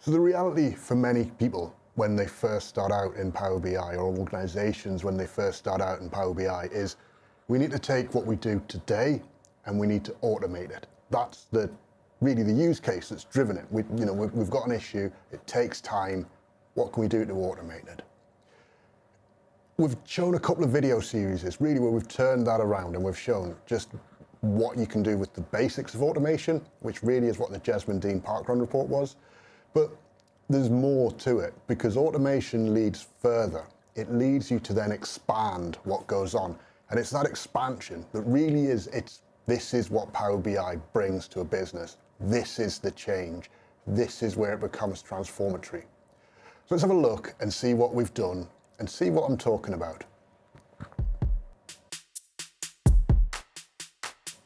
So the reality for many people when they first start out in Power BI, or organizations when they first start out in Power BI, is we need to take what we do today and we need to automate it. That's really the use case that's driven it. We've got an issue, it takes time, what can we do to automate it? We've shown a couple of video series really where we've turned that around and we've shown just what you can do with the basics of automation, which really is what the Jesmond Dene parkrun report was. But there's more to it, because automation leads further. It leads you to then expand what goes on. And it's that expansion that really this is what Power BI brings to a business. This is the change. This is where it becomes transformatory. So let's have a look and see what we've done and see what I'm talking about.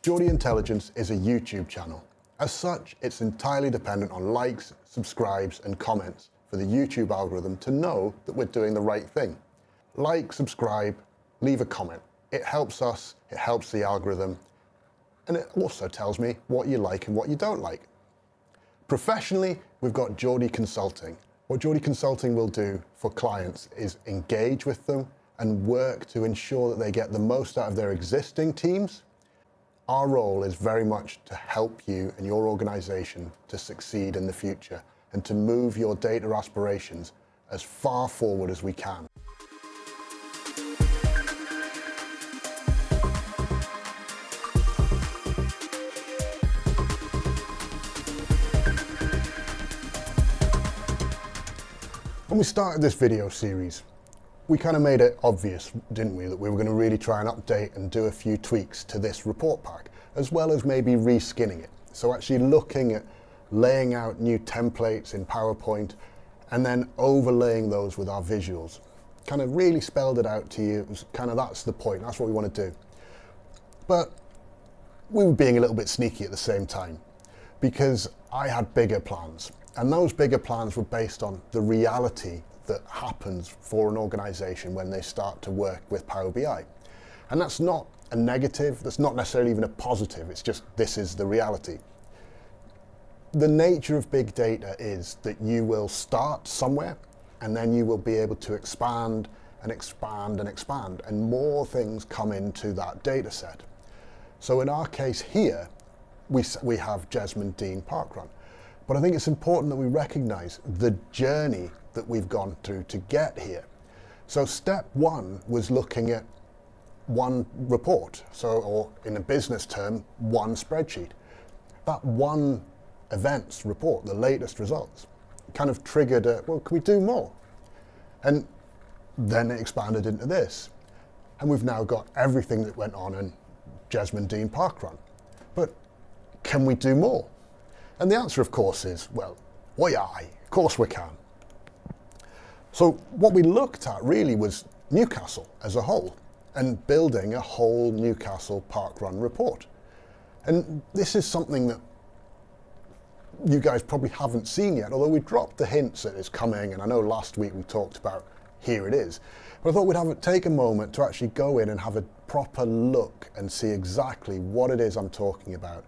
Geordie Intelligence is a YouTube channel. As such, it's entirely dependent on likes, subscribes, and comments for the YouTube algorithm to know that we're doing the right thing. Like, subscribe, leave a comment. It helps us, it helps the algorithm, and it also tells me what you like and what you don't like. Professionally, we've got Geordie Consulting. What Geordie Consulting will do for clients is engage with them and work to ensure that they get the most out of their existing teams. Our role is very much to help you and your organization to succeed in the future and to move your data aspirations as far forward as we can. When we started this video series, we kind of made it obvious, didn't we, that we were going to really try and update and do a few tweaks to this report pack, as well as maybe reskinning it. So actually looking at laying out new templates in PowerPoint and then overlaying those with our visuals. Kind of really spelled it out to you. It was kind of, that's the point, that's what we want to do. But we were being a little bit sneaky at the same time, because I had bigger plans. And those bigger plans were based on the reality that happens for an organization when they start to work with Power BI. And that's not a negative, that's not necessarily even a positive, it's just this is the reality. The nature of big data is that you will start somewhere and then you will be able to expand and expand and expand, and more things come into that data set. So in our case here, we have Jesmond Dene parkrun. But I think it's important that we recognize the journey that we've gone through to get here. So step one was looking at one report, or in a business term, one spreadsheet. That one events report, the latest results, kind of triggered well, can we do more? And then it expanded into this. And we've now got everything that went on in Jesmond Dene parkrun. But can we do more? And the answer, of course, is, well, why aye, of course we can. So what we looked at really was Newcastle as a whole and building a whole Newcastle parkrun report. And this is something that you guys probably haven't seen yet, although we dropped the hints that it's coming, and I know last week we talked about here it is. But I thought we'd take a moment to actually go in and have a proper look and see exactly what it is I'm talking about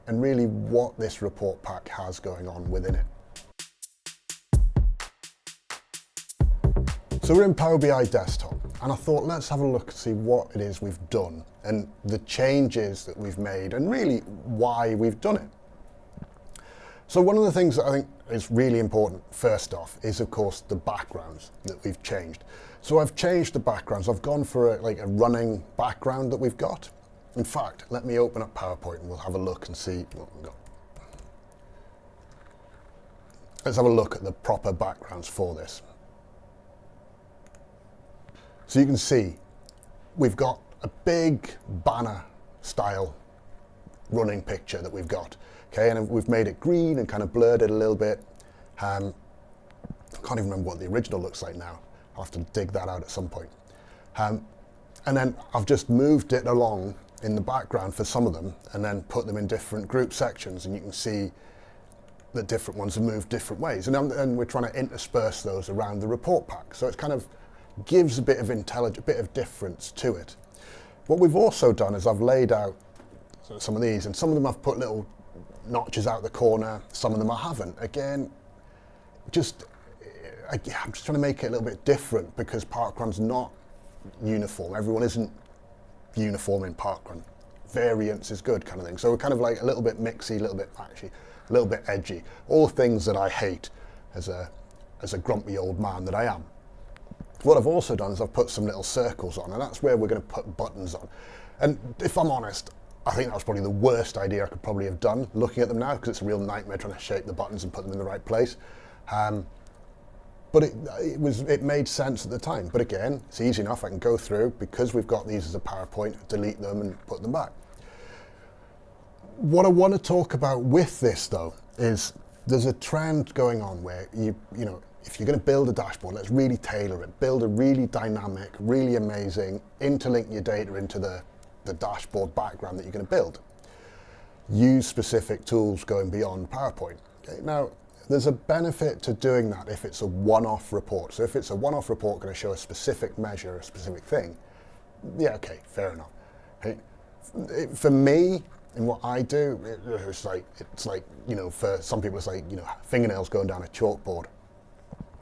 and really what this report pack has going on within it. So we're in Power BI Desktop, and I thought let's have a look and see what it is we've done and the changes that we've made and really why we've done it. So one of the things that I think is really important first off is of course the backgrounds that we've changed. So I've changed the backgrounds. I've gone for a running background that we've got. In fact, let me open up PowerPoint and we'll have a look and see what we've got. Let's have a look at the proper backgrounds for this. So you can see we've got a big banner style running picture that we've got. Okay, and we've made it green and kind of blurred it a little bit. I can't even remember what the original looks like now. I'll have to dig that out at some point. And then I've just moved it along in the background for some of them and then put them in different group sections, and you can see that different ones have moved different ways. And we're trying to intersperse those around the report pack. So it's kind of gives a bit of intelligence, a bit of difference to it. What we've also done is I've laid out some of these, and some of them I've put little notches out the corner, some of them I haven't. Again, I'm just trying to make it a little bit different because parkrun's not uniform. Everyone isn't uniform in parkrun. Variance is good, kind of thing. So we're kind of like a little bit mixy, a little bit patchy, a little bit edgy. All things that I hate as a grumpy old man that I am. What I've also done is I've put some little circles on, and that's where we're going to put buttons on. And if I'm honest, I think that was probably the worst idea I could probably have done looking at them now, because it's a real nightmare trying to shape the buttons and put them in the right place. But it made sense at the time. But again, it's easy enough. I can go through, because we've got these as a PowerPoint, delete them and put them back. What I want to talk about with this though is there's a trend going on where you know, if you're going to build a dashboard, let's really tailor it. Build a really dynamic, really amazing, interlink your data into the dashboard background that you're going to build. Use specific tools going beyond PowerPoint. Okay? Now, there's a benefit to doing that if it's a one-off report. So if it's a one-off report going to show a specific measure, a specific thing, yeah, okay, fair enough. Okay? For me, in what I do, it's like, you know, for some people it's like, you know, fingernails going down a chalkboard.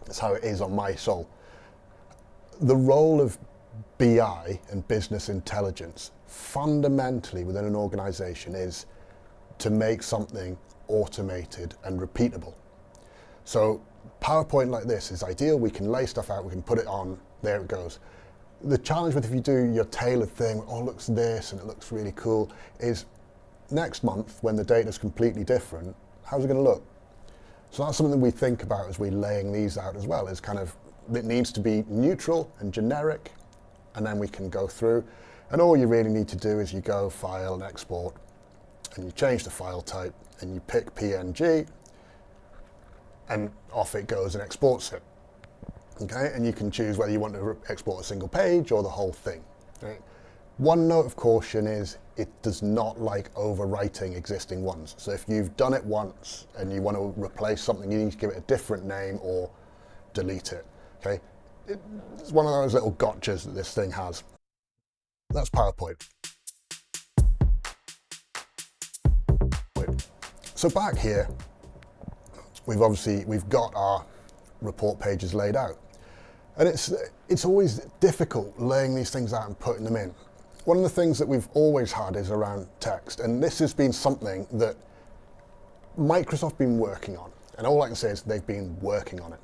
That's how it is on my soul. The role of BI and business intelligence fundamentally within an organization is to make something automated and repeatable. So PowerPoint like this is ideal. We can lay stuff out, we can put it on, there it goes. The challenge with if you do your tailored thing, oh, it looks this and it looks really cool, is next month when the data is completely different, how's it going to look? So that's something we think about as we're laying these out as well, is kind of, it needs to be neutral and generic, and then we can go through. And all you really need to do is you go File and Export, and you change the file type, and you pick PNG, and off it goes and exports it. Okay, and you can choose whether you want to export a single page or the whole thing. Right? One note of caution is it does not like overwriting existing ones. So if you've done it once and you want to replace something, you need to give it a different name or delete it. Okay, it's one of those little gotchas that this thing has. That's PowerPoint. So back here, we've got our report pages laid out. And it's always difficult laying these things out and putting them in. One of the things that we've always had is around text, and this has been something that Microsoft been working on. And all I can say is they've been working on it.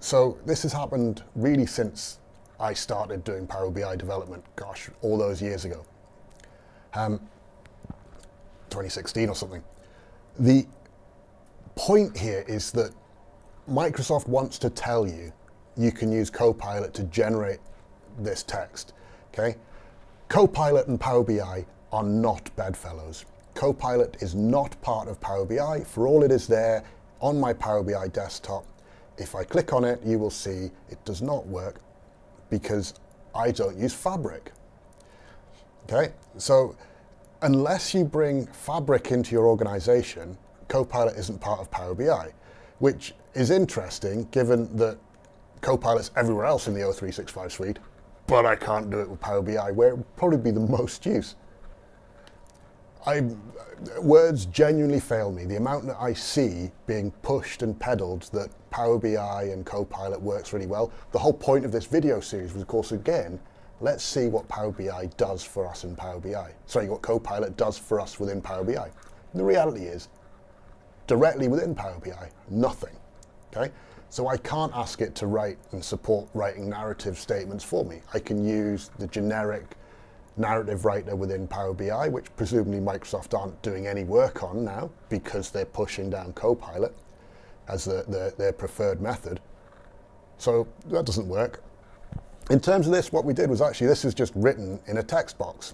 So this has happened really since I started doing Power BI development, gosh, all those years ago. 2016 or something. The point here is that Microsoft wants to tell you you can use Copilot to generate this text, okay? Copilot and Power BI are not bedfellows. Copilot is not part of Power BI. For all it is there on my Power BI desktop, if I click on it, you will see it does not work because I don't use Fabric, okay? So unless you bring Fabric into your organization, Copilot isn't part of Power BI, which is interesting given that Copilot's everywhere else in the O365 suite, but I can't do it with Power BI, where it would probably be the most use. Words genuinely fail me. The amount that I see being pushed and peddled that Power BI and Copilot works really well. The whole point of this video series was, of course, again, let's see what Power BI does for us in Power BI. Sorry, what Copilot does for us within Power BI. And the reality is, directly within Power BI, nothing, okay? So I can't ask it to write and support writing narrative statements for me. I can use the generic narrative writer within Power BI, which presumably Microsoft aren't doing any work on now because they're pushing down Copilot as their preferred method. So that doesn't work. In terms of this, what we did was actually, this is just written in a text box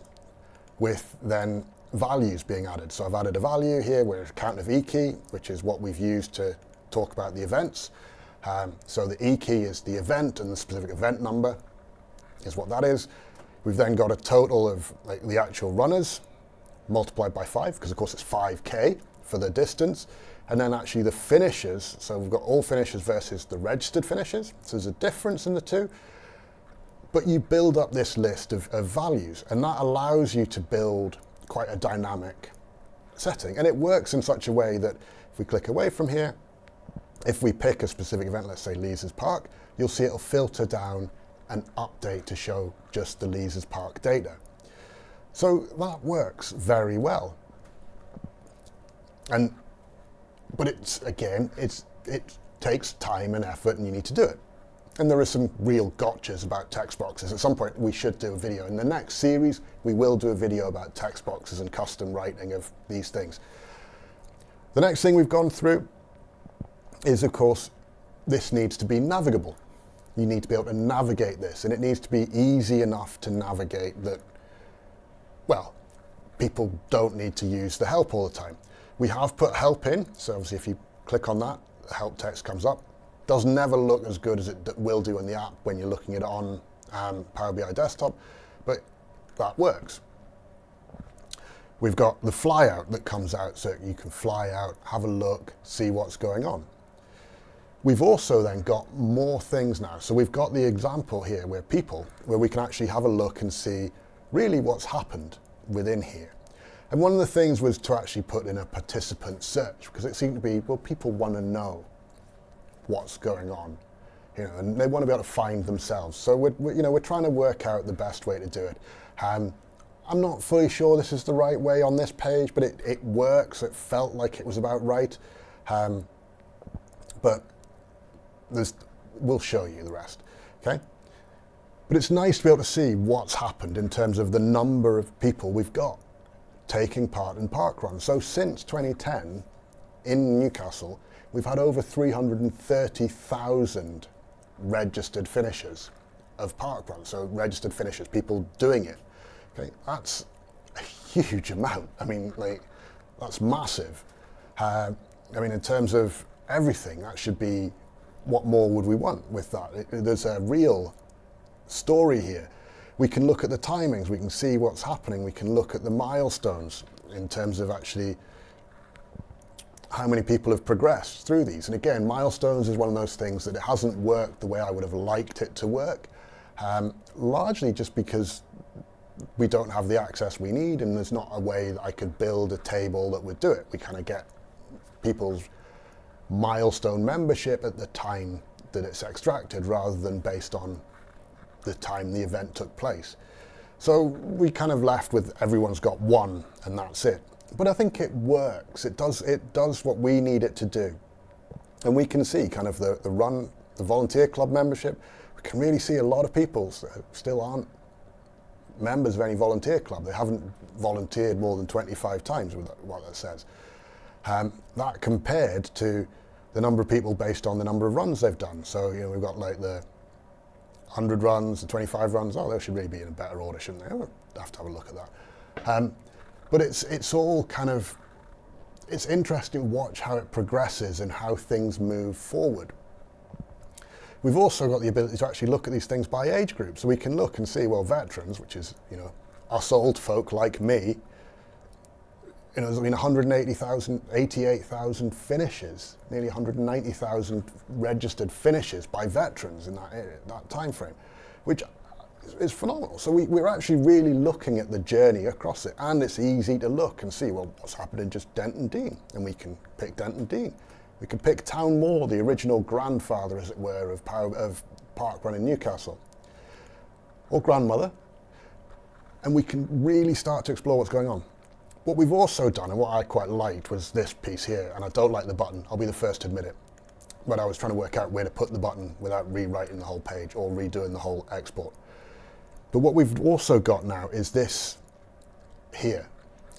with then values being added. So I've added a value here with a count of E key, which is what we've used to talk about the events. So the E key is the event, and the specific event number is what that is. We've then got a total of like the actual runners multiplied by 5, because of course it's 5K for the distance. And then actually the finishers, so we've got all finishers versus the registered finishers. So there's a difference in the two. But you build up this list of values, and that allows you to build quite a dynamic setting. And it works in such a way that if we click away from here, if we pick a specific event, let's say Leazes Park, you'll see it'll filter down and update to show just the Leazes Park data. So that works very well. But it takes time and effort, and you need to do it. And there are some real gotchas about text boxes. At some point we should do a video. In the next series we will do a video about text boxes and custom writing of these things. The next thing we've gone through is, of course, this needs to be navigable. You need to be able to navigate this, and it needs to be easy enough to navigate that, well, people don't need to use the help all the time. We have put help in, so obviously if you click on that, the help text comes up. Does never look as good as it will do in the app when you're looking at it on Power BI desktop, but that works. We've got the flyout that comes out, so you can fly out, have a look, see what's going on. We've also then got more things now. So we've got the example here where we can actually have a look and see really what's happened within here. And one of the things was to actually put in a participant search, because it seemed to be, well, people want to know what's going on, and they want to be able to find themselves. So we're trying to work out the best way to do it. I'm not fully sure this is the right way on this page, but it works. It felt like it was about right. But we'll show you the rest, okay? But it's nice to be able to see what's happened in terms of the number of people we've got taking part in parkruns. So since 2010 in Newcastle, we've had over 330,000 registered finishers of parkruns. So registered finishers, people doing it. Okay, that's a huge amount. I mean, that's massive. In terms of everything, that should be, what more would we want with that? There's a real story here. We can look at the timings, we can see what's happening, we can look at the milestones in terms of actually how many people have progressed through these. And again, milestones is one of those things that it hasn't worked the way I would have liked it to work, largely just because we don't have the access we need, and there's not a way that I could build a table that would do it. We kind of get people's milestone membership at the time that it's extracted rather than based on the time the event took place. So we kind of left with everyone's got one and that's it. But I think it works. It does what we need it to do. And we can see kind of the volunteer club membership. We can really see a lot of people still aren't members of any volunteer club. They haven't volunteered more than 25 times with what that says. That compared to the number of people based on the number of runs they've done. So we've got like the 100 runs, the 25 runs. Oh, they should really be in a better order, shouldn't they? We'll have to have a look at that. But it's all kind of, it's interesting to watch how it progresses and how things move forward. We've also got the ability to actually look at these things by age group. So we can look and see, well, veterans, which is, us old folk like me, there's been 88,000 finishes, nearly 190,000 registered finishes by veterans in that time frame, which is phenomenal. So we're actually really looking at the journey across it, and it's easy to look and see, well, what's happened in just Denton Dene, and we can pick Denton Dene. We can pick Town Moor, the original grandfather, as it were, of parkrun in Newcastle, or grandmother, and we can really start to explore what's going on. What we've also done, and what I quite liked, was this piece here, and I don't like the button, I'll be the first to admit it, but I was trying to work out where to put the button without rewriting the whole page or redoing the whole export. But what we've also got now is this here,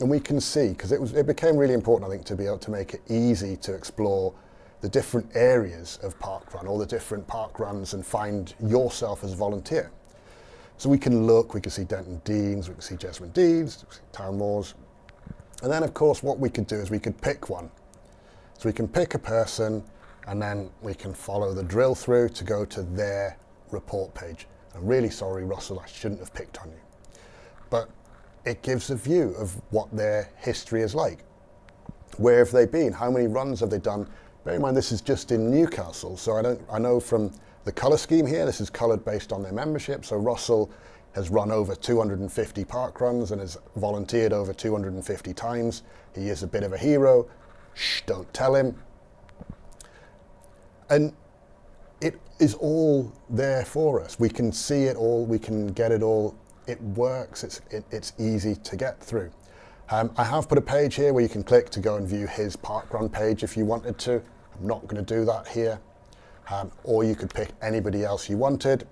and we can see, because it became really important, I think, to be able to make it easy to explore the different areas of parkrun, all the different parkruns, and find yourself as a volunteer. So we can look, we can see Denton Denes, we can see Jesmond Denes, Town Moors. And then, of course, what we could do is we could pick one. So we can pick a person, and then we can follow the drill through to go to their report page. I'm really sorry, Russell, I shouldn't have picked on you. But it gives a view of what their history is like. Where have they been? How many runs have they done? Bear in mind, this is just in Newcastle, so I know from the colour scheme here, this is coloured based on their membership. So Russell has run over 250 parkruns and has volunteered over 250 times. He is a bit of a hero. Shh, don't tell him. And it is all there for us. We can see it all, we can get it all. It works, it's easy to get through. I have put a page here where you can click to go and view his parkrun page if you wanted to. I'm not going to do that here. Or you could pick anybody else you wanted.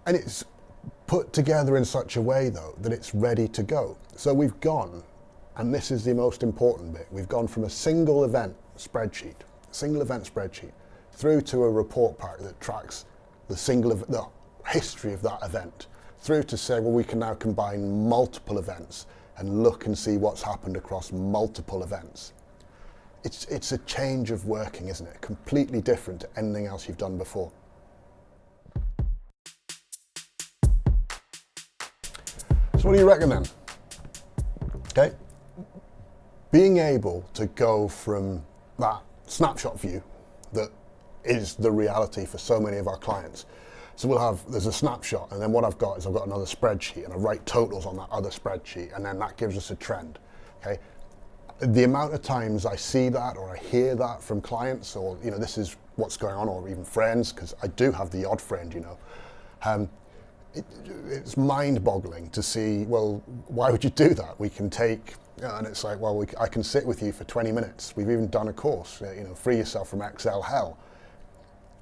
And it's put together in such a way though that it's ready to go. So we've gone, and this is the most important bit, we've gone from a single event spreadsheet, through to a report pack that tracks the history of that event, through to say, well, we can now combine multiple events and look and see what's happened across multiple events. It's a change of working, isn't it? Completely different to anything else you've done before. So what do you reckon then? Okay, being able to go from that snapshot view that is the reality for so many of our clients. So there's a snapshot, and then what I've got is I've got another spreadsheet, and I write totals on that other spreadsheet, and then that gives us a trend. Okay, the amount of times I see that or I hear that from clients, or this is what's going on, or even friends, because I do have the odd friend, it's mind-boggling to see, well, why would you do that? We can take, and it's like, well, I can sit with you for 20 minutes. We've even done a course, free yourself from Excel hell.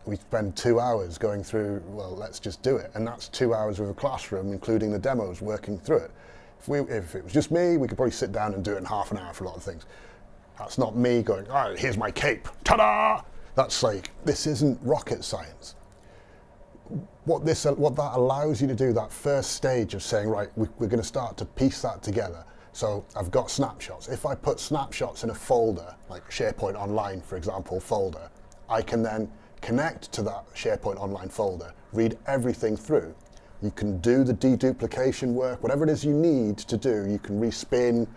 We spend 2 hours going through, well, let's just do it. And that's 2 hours of a classroom, including the demos, working through it. If it was just me, we could probably sit down and do it in half an hour for a lot of things. That's not me going, all right, here's my cape, ta-da! That's like, this isn't rocket science. What that allows you to do, that first stage of saying, right, we're going to start to piece that together. So I've got snapshots. If I put snapshots in a folder, like SharePoint Online, for example, folder, I can then connect to that SharePoint Online folder, read everything through. You can do the deduplication work, whatever it is you need to do. You can respin,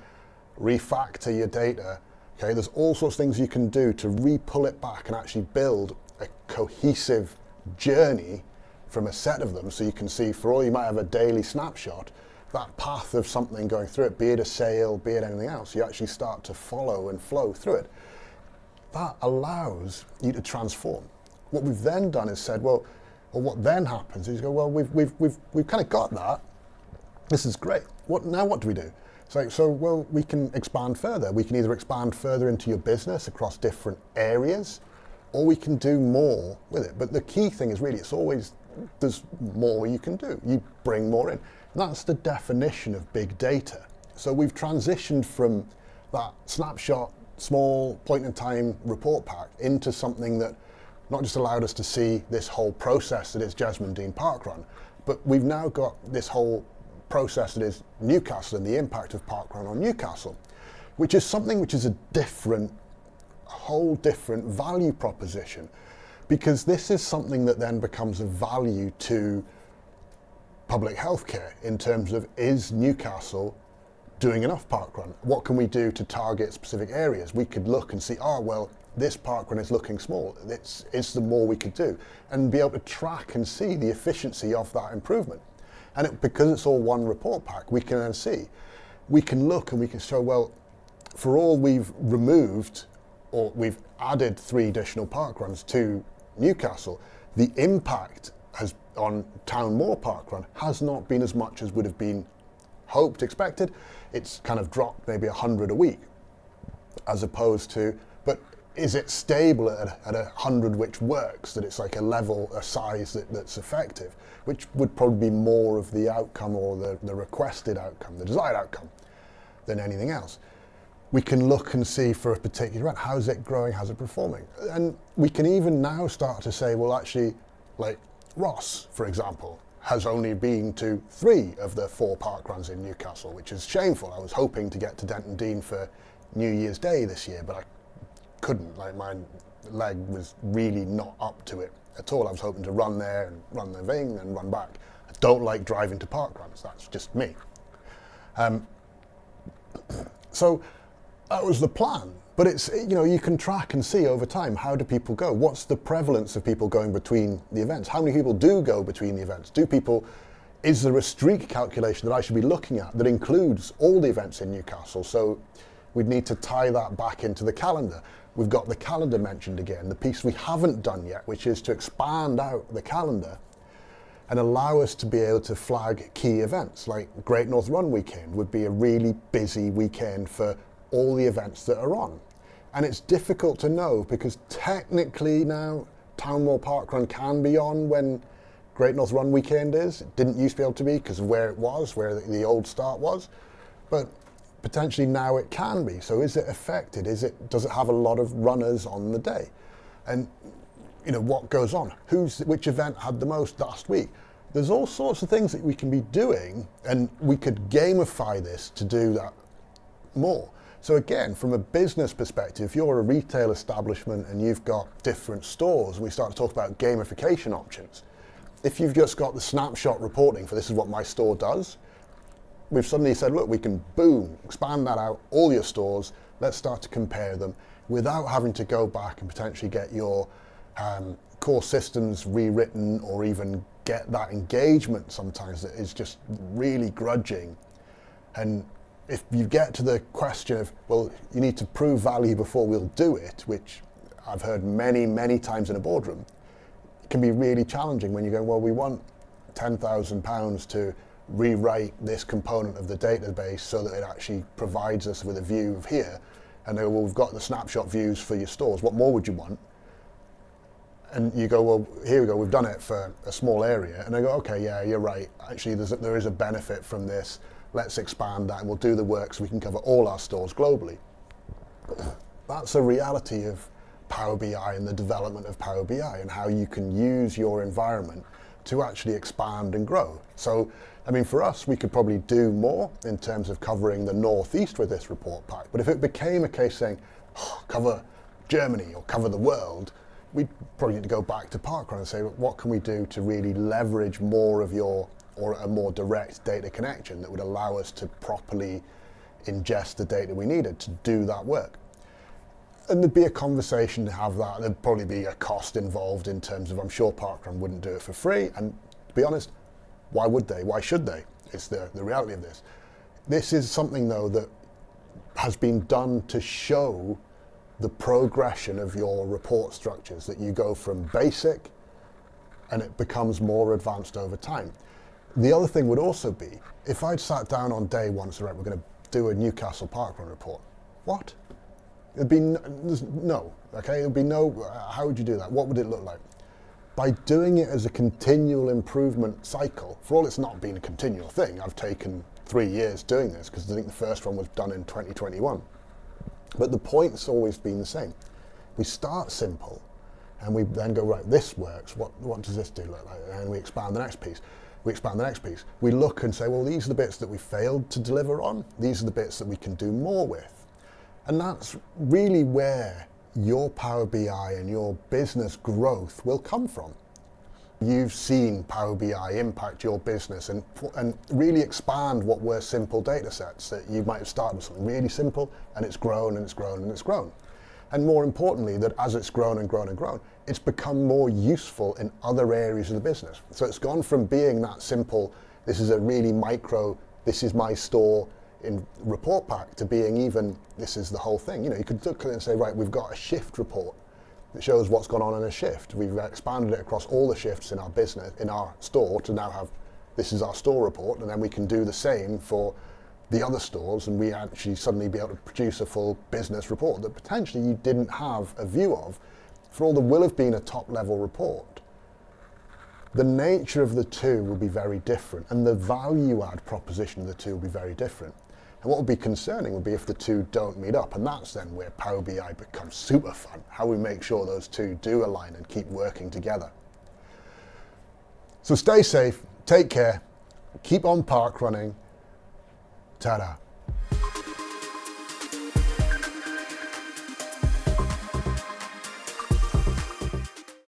refactor your data. Okay, there's all sorts of things you can do to re-pull it back and actually build a cohesive journey from a set of them, so you can see, for all you might have a daily snapshot, that path of something going through it, be it a sale, be it anything else, you actually start to follow and flow through it. That allows you to transform. What we've then done is said, well, what then happens is you go, well, we've kind of got that. This is great. What do we do? So we can expand further. We can either expand further into your business across different areas, or we can do more with it. But the key thing is really, there's more you can do. You bring more in. And that's the definition of big data. So we've transitioned from that snapshot, small point-in-time report pack into something that not just allowed us to see this whole process that is Jesmond Dene Parkrun, but we've now got this whole process that is Newcastle and the impact of parkrun on Newcastle, which is something which is a whole different value proposition, because this is something that then becomes of value to public healthcare in terms of, is Newcastle doing enough parkrun? What can we do to target specific areas? We could look and see, this parkrun is looking small. It's the more we could do, and be able to track and see the efficiency of that improvement. And because it's all one report pack, we can then see, we can look and we can show, well, for all we've removed, or we've added 3 additional parkruns to Newcastle, the impact on Town Moor Parkrun has not been as much as would have been hoped, expected. It's kind of dropped maybe 100 a week, as opposed to, but is it stable at 100 which works, that it's like a level, a size that's effective, which would probably be more of the outcome, or the requested outcome, the desired outcome, than anything else. We can look and see for a particular event, how's it growing, how's it performing? And we can even now start to say, well, actually, like Ross, for example, has only been to 3 of the 4 parkruns in Newcastle, which is shameful. I was hoping to get to Denton Deane for New Year's Day this year, but I couldn't. Like, my leg was really not up to it at all. I was hoping to run there and run the thing and run back. I don't like driving to parkruns, that's just me. So that was the plan. But it's, you can track and see over time, how do people go? What's the prevalence of people going between the events? How many people do go between the events? Is there a streak calculation that I should be looking at that includes all the events in Newcastle? So we'd need to tie that back into the calendar. We've got the calendar mentioned again, the piece we haven't done yet, which is to expand out the calendar and allow us to be able to flag key events. Like Great North Run weekend would be a really busy weekend for all the events that are on. And it's difficult to know because technically now Townwall Parkrun can be on when Great North Run weekend is. It didn't used to be able to be because of where it was, where the old start was. But potentially now it can be. So is it affected? Does it have a lot of runners on the day? And what goes on? Which event had the most last week? There's all sorts of things that we can be doing, and we could gamify this to do that more. So again, from a business perspective, if you're a retail establishment and you've got different stores, and we start to talk about gamification options, if you've just got the snapshot reporting for this is what my store does, we've suddenly said, look, we can boom, expand that out, all your stores, let's start to compare them without having to go back and potentially get your core systems rewritten or even get that engagement sometimes that is just really grudging. And if you get to the question of, well, you need to prove value before we'll do it, which I've heard many, many times in a boardroom, it can be really challenging when you go, well, we want £10,000 to rewrite this component of the database so that it actually provides us with a view of here. And they go, well, we've got the snapshot views for your stores. What more would you want? And you go, well, here we go, we've done it for a small area. And they go, okay, yeah, you're right. Actually, there is a benefit from this. Let's expand that and we'll do the work so we can cover all our stores globally. That's a reality of Power BI and the development of Power BI and how you can use your environment to actually expand and grow. So, I mean, for us, we could probably do more in terms of covering the Northeast with this report pack. But if it became a case saying, cover Germany or cover the world, we'd probably need to go back to parkrun and say, what can we do to really leverage more of or a more direct data connection that would allow us to properly ingest the data we needed to do that work. And there'd be a conversation to have that. There'd probably be a cost involved in terms of, I'm sure parkrun wouldn't do it for free. And to be honest, why would they? Why should they? It's the reality of this. This is something though that has been done to show the progression of your report structures, that you go from basic and it becomes more advanced over time. The other thing would also be, if I'd sat down on day one and said, right, we're going to do a Newcastle parkrun report. What? It'd be no, okay? It'd be no, how would you do that? What would it look like? By doing it as a continual improvement cycle, for all it's not been a continual thing, I've taken 3 years doing this because I think the first one was done in 2021. But the point's always been the same. We start simple and we then go, right, this works. What does this do look like? And we expand the next piece. We look and say, well, these are the bits that we failed to deliver on. These are the bits that we can do more with. And that's really where your Power BI and your business growth will come from. You've seen Power BI impact your business and really expand what were simple data sets that you might have started with something really simple and it's grown and it's grown and it's grown. And more importantly, that as it's grown and grown and grown, it's become more useful in other areas of the business. So it's gone from being that simple, this is a really micro, this is my store in report pack, to being even, this is the whole thing. You could look at it and say, right, we've got a shift report that shows what's gone on in a shift. We've expanded it across all the shifts in our business, in our store, to now have, this is our store report, and then we can do the same for the other stores, and we actually suddenly be able to produce a full business report that potentially you didn't have a view of. For all there will have been a top level report, the nature of the two will be very different, and the value add proposition of the two will be very different. And what would be concerning would be if the two don't meet up, and that's then where Power BI becomes super fun, how we make sure those two do align and keep working together. So stay safe, take care, keep on park running, ta-da.